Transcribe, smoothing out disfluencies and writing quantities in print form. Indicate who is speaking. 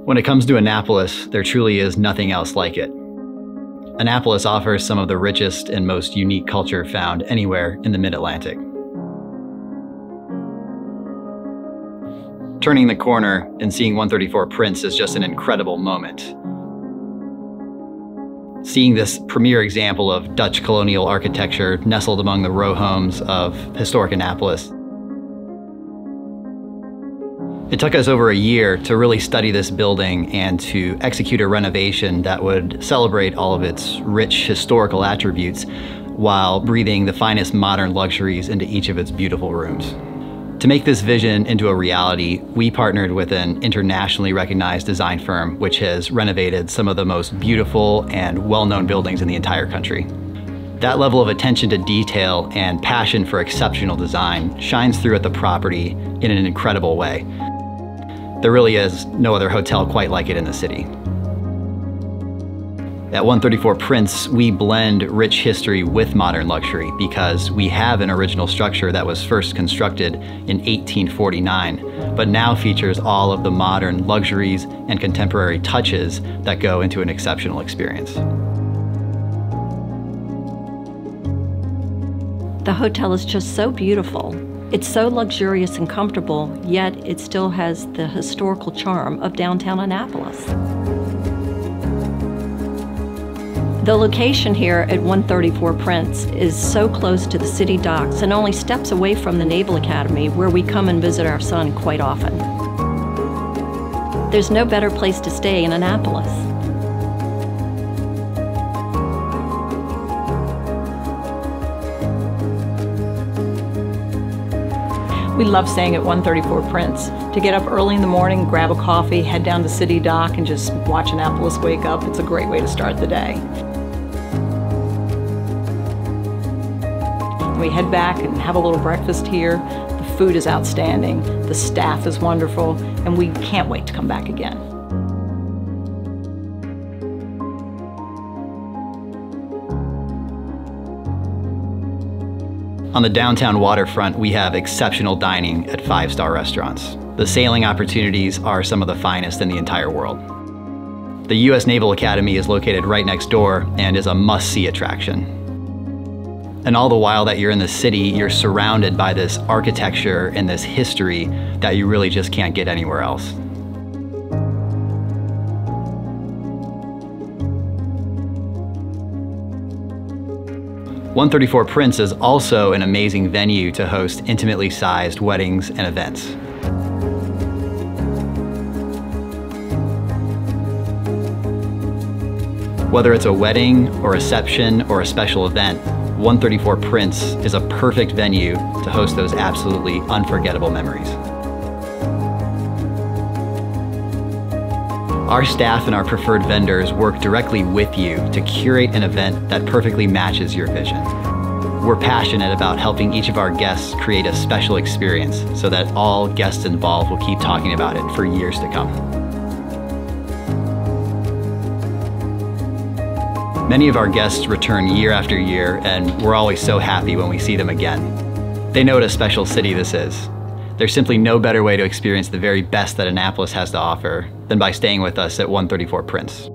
Speaker 1: When it comes to Annapolis, there truly is nothing else like it. Annapolis offers some of the richest and most unique culture found anywhere in the Mid-Atlantic. Turning the corner and seeing 134 Prince is just an incredible moment. Seeing this premier example of Dutch colonial architecture nestled among the row homes of historic Annapolis. It took us over a year to really study this building and to execute a renovation that would celebrate all of its rich historical attributes while breathing the finest modern luxuries into each of its beautiful rooms. To make this vision into a reality, we partnered with an internationally recognized design firm which has renovated some of the most beautiful and well-known buildings in the entire country. That level of attention to detail and passion for exceptional design shines through at the property in an incredible way. There really is no other hotel quite like it in the city. At 134 Prince, we blend rich history with modern luxury because we have an original structure that was first constructed in 1849, but now features all of the modern luxuries and contemporary touches that go into an exceptional experience.
Speaker 2: The hotel is just so beautiful. It's so luxurious and comfortable, yet it still has the historical charm of downtown Annapolis. The location here at 134 Prince is so close to the city docks and only steps away from the Naval Academy, where we come and visit our son quite often. There's no better place to stay in Annapolis.
Speaker 3: We love staying at 134 Prince. To get up early in the morning, grab a coffee, head down to City Dock, and just watch Annapolis wake up. It's a great way to start the day. We head back and have a little breakfast here. The food is outstanding, the staff is wonderful, and we can't wait to come back again.
Speaker 1: On the downtown waterfront, we have exceptional dining at 5-star restaurants. The sailing opportunities are some of the finest in the entire world. The U.S. Naval Academy is located right next door and is a must-see attraction. And all the while that you're in the city, you're surrounded by this architecture and this history that you really just can't get anywhere else. .134 Prince is also an amazing venue to host intimately sized weddings and events. Whether it's a wedding, a reception, or a special event, 134 Prince is a perfect venue to host those absolutely unforgettable memories. Our staff and our preferred vendors work directly with you to curate an event that perfectly matches your vision. We're passionate about helping each of our guests create a special experience so that all guests involved will keep talking about it for years to come. Many of our guests return year after year, and we're always so happy when we see them again. They know what a special city this is. There's simply no better way to experience the very best that Annapolis has to offer than by staying with us at 134 Prince.